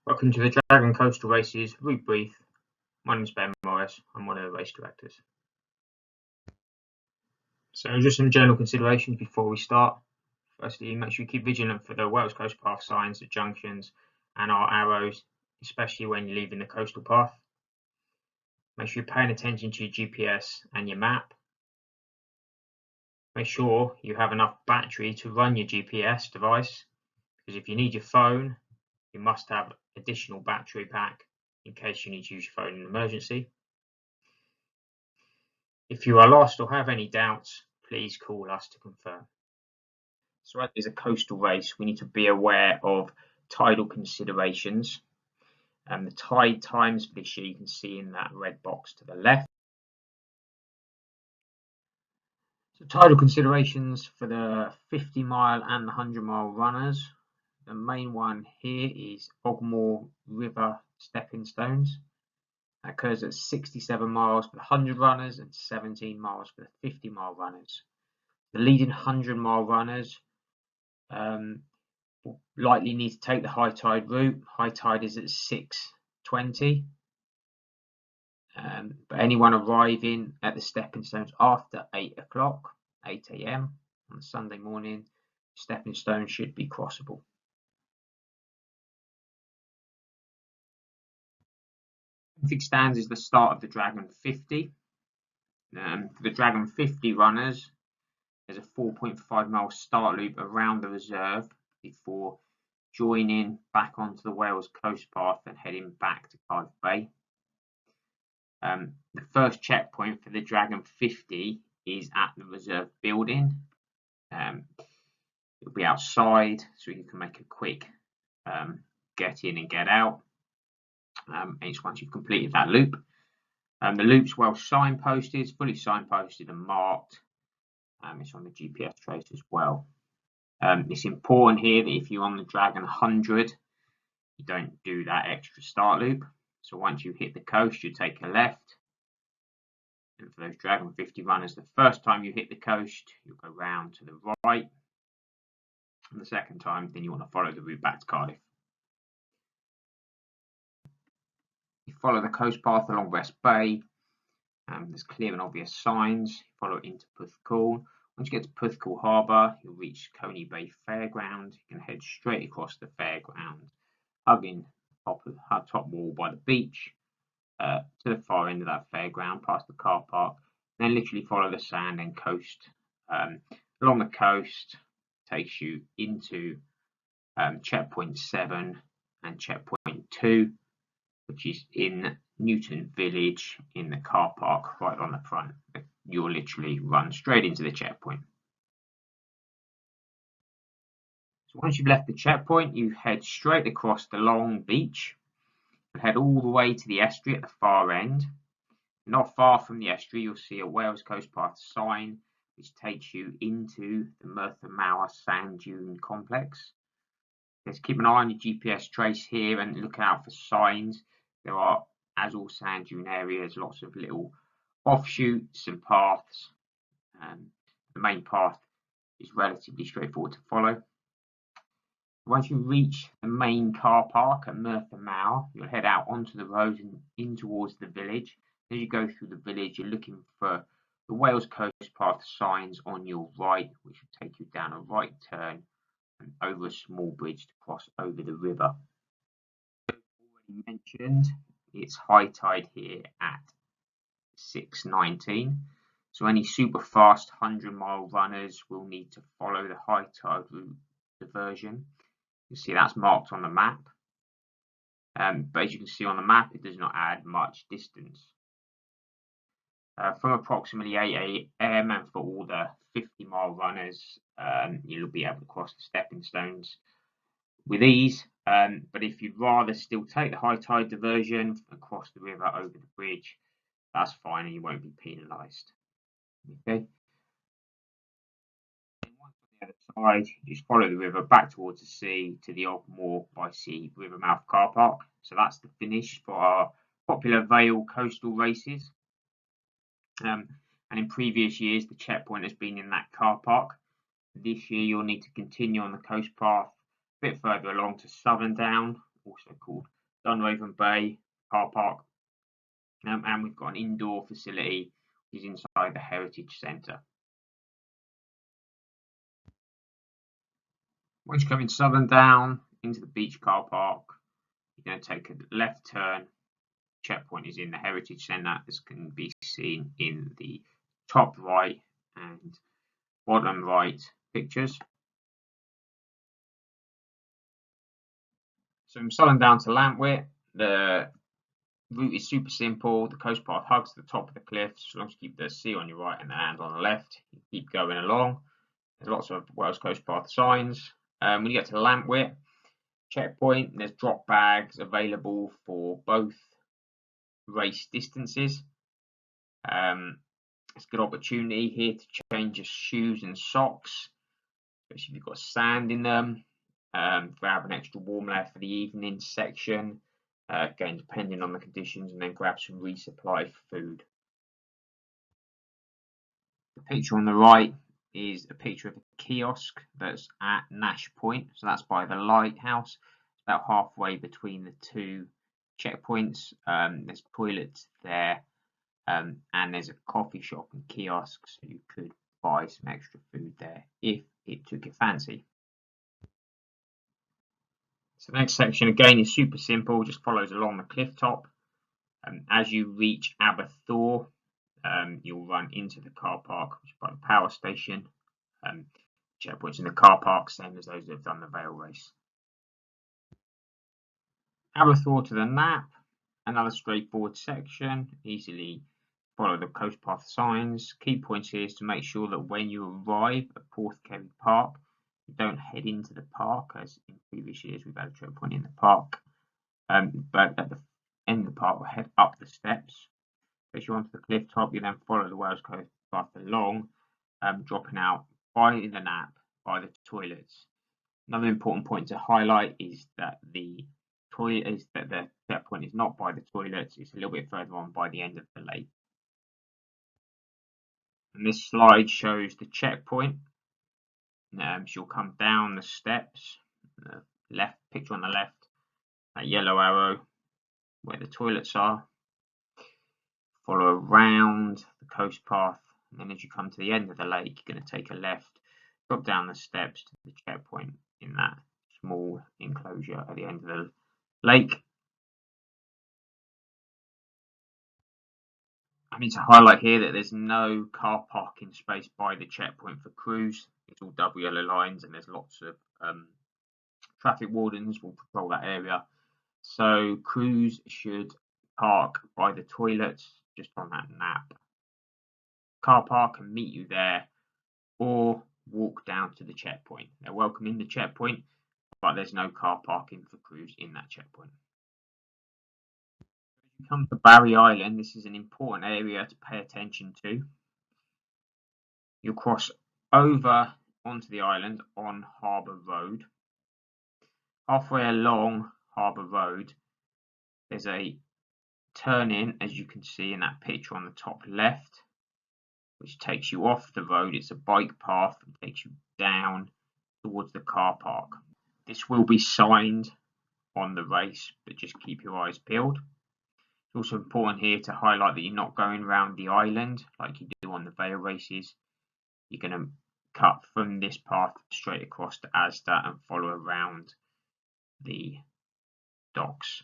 Welcome to the Dragon Coastal Races Route Brief. My name is Ben Morris. I'm one of the race directors. So just some general considerations before we start. Firstly, make sure you keep vigilant for the Wales Coast Path signs at junctions and our arrows, especially when you're leaving the coastal path. Make sure you're paying attention to your GPS and your map. Make sure you have enough battery to run your GPS device, because if you need your phone, you must have additional battery pack in case you need to use your phone in an emergency. If you are lost or have any doubts, please call us to confirm. So as a coastal race, we need to be aware of tidal considerations. The tide times for this year you can see in that red box to the left. So tidal considerations for the 50 mile and the 100 mile runners. The main one here is Ogmore River Stepping Stones. That occurs at 67 miles for the 100 runners and 17 miles for the 50 mile runners. The leading 100 mile runners will likely need to take the high tide route. High tide is at 6:20. But anyone arriving at the stepping stones after 8 o'clock, 8 a.m. on Sunday morning, stepping stones should be crossable. Olympic Stands is the start of the Dragon 50. For the Dragon 50 runners, there's a 4.5 mile start loop around the reserve before joining back onto the Wales Coast Path and heading back to Cardiff Bay. The first checkpoint for the Dragon 50 is at the reserve building. It'll be outside, so you can make a quick get in and get out. It's once you've completed that loop. The loop's well signposted, it's fully signposted and marked. It's on the GPS trace as well. It's important here that if you're on the Dragon 100, you don't do that extra start loop. So once you hit the coast, you take a left. And for those Dragon 50 runners, the first time you hit the coast, you'll go round to the right. And the second time, then you want to follow the route back to Cardiff. You follow the coast path along West Bay. There's clear and obvious signs. You follow it into Puthcall. Once you get to Puthcall Harbour, you'll reach Coney Bay Fairground. You can head straight across the fairground, hugging the top wall by the beach, to the far end of that fairground, past the car park. Then literally follow the sand and coast along the coast. Takes you into checkpoint 7 and checkpoint 2, which is in Newton Village in the car park right on the front. You'll literally run straight into the checkpoint. So once you've left the checkpoint, you head straight across the long beach. You head all the way to the estuary at the far end. Not far from the estuary, you'll see a Wales Coast Path sign which takes you into the Merthyr Mawr Sand Dune Complex. Just keep an eye on your GPS trace here and look out for signs. There are, as all sand dune areas, lots of little offshoots and paths. The main path is relatively straightforward to follow. Once you reach the main car park at Merthyr Mawr, you'll head out onto the road and in towards the village. As you go through the village, you're looking for the Wales Coast Path signs on your right, which will take you down a right turn and over a small bridge to cross over the river. As already mentioned, it's high tide here at 6:19, so any super fast 100-mile runners will need to follow the high tide route diversion. You see that's marked on the map, but as you can see on the map, it does not add much distance. From approximately 8 a.m. and for all the 50-mile runners, you'll be able to cross the stepping stones with ease. But if you'd rather still take the high tide diversion and cross the river over the bridge, that's fine and you won't be penalised. Okay. And once on the other side, you just follow the river back towards the sea to the Ogmore by Sea River Mouth car park. So that's the finish for our popular Vale coastal races. And in previous years, the checkpoint has been in that car park. This year, you'll need to continue on the coast path a bit further along to Southern Down, also called Dunraven Bay car park, and we've got an indoor facility which is inside the Heritage Centre. Once you come in Southern Down into the beach car park, you're going to take a left turn. Checkpoint is in the Heritage Centre, as can be seen in the top right and bottom right pictures. So from Southern Down to Lantwit, the route is super simple. The coast path hugs the top of the cliffs. As long as you keep the sea on your right and the land on the left, you keep going along. There's lots of Wales Coast Path signs. When you get to Lantwit checkpoint, there's drop bags available for both race distances. It's a good opportunity here to change your shoes and socks, especially if you've got sand in them. Grab an extra warm layer for the evening section, again depending on the conditions, and then grab some resupply food. The picture on the right is a picture of a kiosk that's at Nash Point, so that's by the lighthouse. It's about halfway between the two checkpoints. There's toilets there, and there's a coffee shop and kiosk, so you could buy some extra food there if it took your fancy. So the next section again is super simple, just follows along the cliff top. As you reach Aberthor, you'll run into the car park, which is by the power station. Checkpoints in the car park, same as those that have done the Vale race. Aberthor to the Nap, another straightforward section, easily follow the coast path signs. Key points here is to make sure that when you arrive at Porthkerry Park, you don't head into the park, as in previous years we've had a checkpoint in the park. But at the end of the park, we'll head up the steps. As you're onto the cliff top, you then follow the Wales Coast Path along, dropping out by the Nap, by the toilets. Another important point to highlight is that the checkpoint is not by the toilets, it's a little bit further on by the end of the lake. And this slide shows the checkpoint. So you'll come down the steps, the left picture on the left, that yellow arrow where the toilets are. Follow around the coast path, and then as you come to the end of the lake, you're going to take a left, drop down the steps to the checkpoint in that small enclosure at the end of the lake. I need to highlight here that there's no car parking space by the checkpoint for crews. It's all double yellow lines, and there's lots of traffic wardens will patrol that area. So crews should park by the toilets just on that Nap car park and meet you there, or walk down to the checkpoint. They're welcome in the checkpoint, but there's no car parking for crews in that checkpoint. As you come to Barry Island, this is an important area to pay attention to. You'll cross over onto the island on Harbour Road. Halfway along Harbour Road, there's a turn in, as you can see in that picture on the top left, which takes you off the road. It's a bike path and takes you down towards the car park. This will be signed on the race, but just keep your eyes peeled. It's also important here to highlight that you're not going around the island like you do on the Vale races. You're going to cut from this path straight across to Asda and follow around the docks.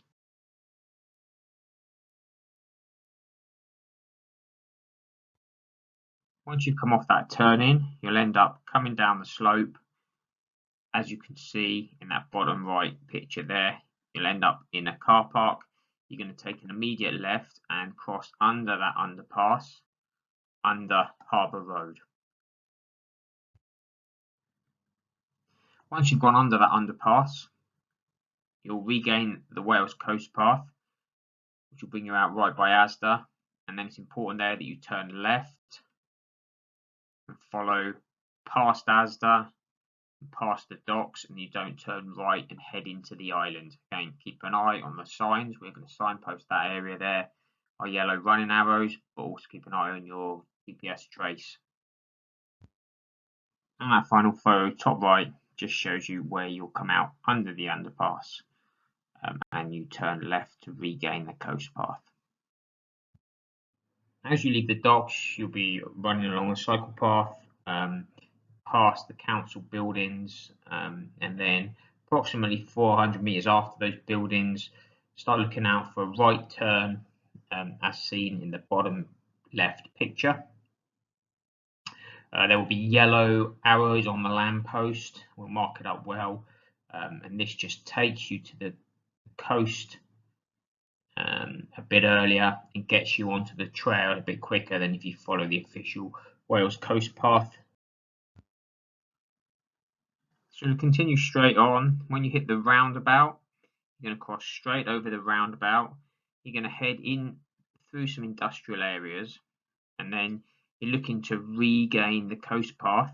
Once you come off that turn in, you'll end up coming down the slope. As you can see in that bottom right picture there, you'll end up in a car park. You're going to take an immediate left and cross under that underpass, under Harbour Road. Once you've gone under that underpass, you'll regain the Wales Coast Path, which will bring you out right by Asda, and then it's important there that you turn left and follow past Asda and past the docks, and you don't turn right and head into the island. Again, keep an eye on the signs. We're going to signpost that area there, our yellow running arrows, but also keep an eye on your GPS trace. And that final photo, top right, just shows you where you'll come out under the underpass. and you turn left to regain the coast path. As you leave the docks, you'll be running along a cycle path past the council buildings, and then approximately 400 metres after those buildings, start looking out for a right turn, as seen in the bottom left picture. There will be yellow arrows on the lamppost. We'll mark it up well, and this just takes you to the coast a bit earlier and gets you onto the trail a bit quicker than if you follow the official Wales coast path. So to continue straight on, when you hit the roundabout, you're going to cross straight over the roundabout. You're going to head in through some industrial areas, and then you're looking to regain the coast path,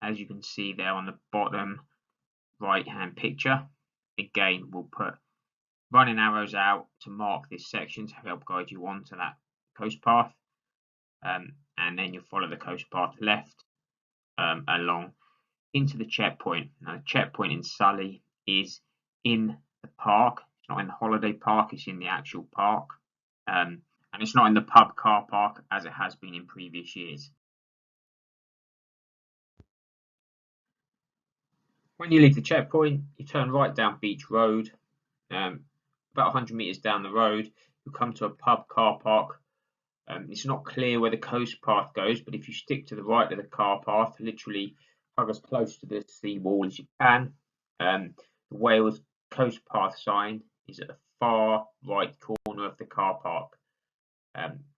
as you can see there on the bottom right hand picture. Again, we'll put running arrows out to mark this section to help guide you onto that coast path, and then you'll follow the coast path left along into the checkpoint. Now, the checkpoint in Sully is in the park. It's not in the holiday park, it's in the actual park, and it's not in the pub car park as it has been in previous years. When you leave the checkpoint, you turn right down Beach Road. About 100 metres down the road, you'll come to a pub car park. It's not clear where the coast path goes, but if you stick to the right of the car path, literally hug as close to the sea wall as you can, the Wales coast path sign is at the far right corner of the car park.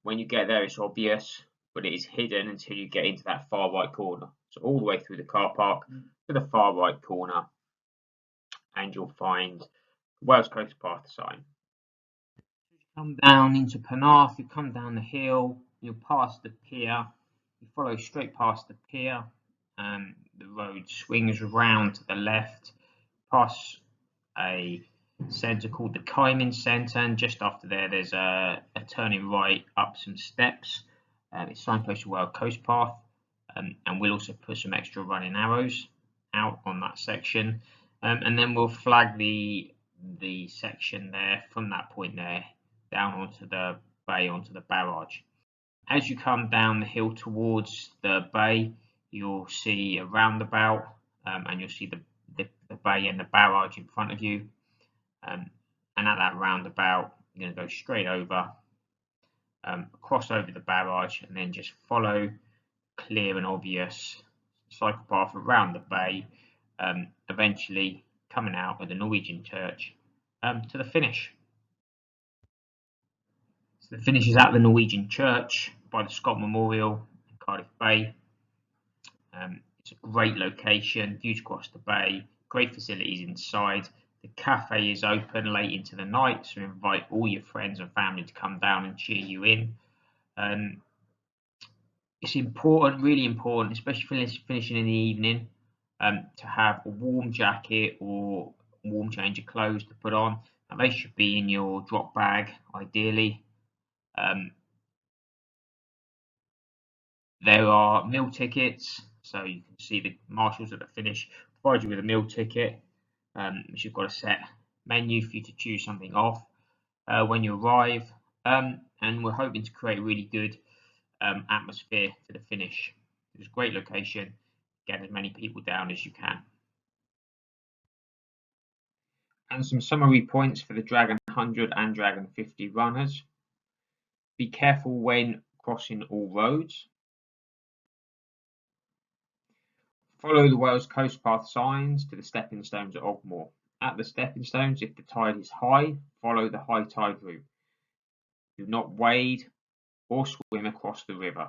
When you get there, it's obvious, but it is hidden until you get into that far right corner. So all the way through the car park to the far right corner, and you'll find the Wales coast path sign. You come down into Penarth, you come down the hill, you'll pass the pier, you follow straight past the pier, and the road swings round to the left, past a centre called the Kaimin Centre, and just after there's a turning right up some steps. It's signposted Wales coast path, and we'll also put some extra running arrows out on that section, and then we'll flag the section there from that point there down onto the bay, onto the barrage. As you come down the hill towards the bay, you'll see a roundabout, and you'll see the bay and the barrage in front of you, and at that roundabout you're going to go straight over, cross over the barrage, and then just follow clear and obvious cycle path around the bay, eventually coming out of the Norwegian church to the finish. So the finish is at the Norwegian church by the Scott Memorial in Cardiff Bay. It's a great location, views across the bay, great facilities inside. The cafe is open late into the night, so invite all your friends and family to come down and cheer you in. It's important, really important, especially finishing in the evening, to have a warm jacket or warm change of clothes to put on. Now, they should be in your drop bag, ideally. There are meal tickets, so you can see the marshals at the finish provide you with a meal ticket, which you've got a set menu for you to choose something off when you arrive, and we're hoping to create a really good atmosphere to the finish. It's a great location, get as many people down as you can. And some summary points for the Dragon 100 and Dragon 50 runners. Be careful when crossing all roads. Follow the Wales coast path signs to the stepping stones at Ogmore. At the stepping stones, if the tide is high, follow the high tide route. Do not wade or swim across the river.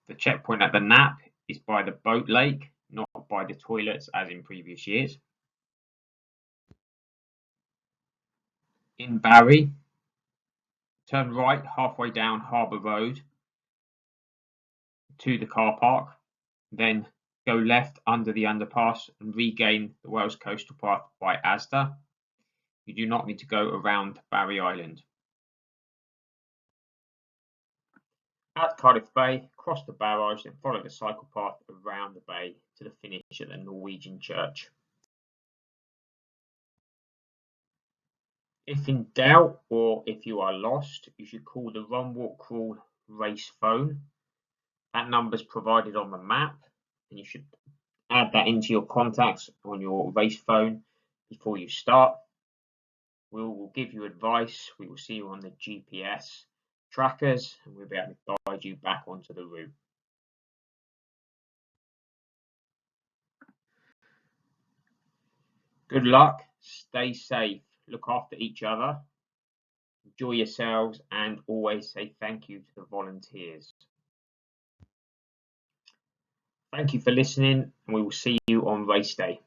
The checkpoint at the Nap is by the boat lake, not by the toilets as in previous years. In Barry, turn right halfway down Harbour Road to the car park, then go left under the underpass and regain the Wales coastal path by Asda. You do not need to go around Barry Island. At Cardiff Bay, cross the barrage, then follow the cycle path around the bay to the finish at the Norwegian church. If in doubt or if you are lost, you should call the Run Walk Crawl race phone. That number is provided on the map, and you should add that into your contacts on your race phone before you start. We will give you advice. We will see you on the GPS trackers, and we'll be able to guide you back onto the route. Good luck, stay safe, look after each other, enjoy yourselves, and always say thank you to the volunteers. Thank you for listening, and we will see you on race day.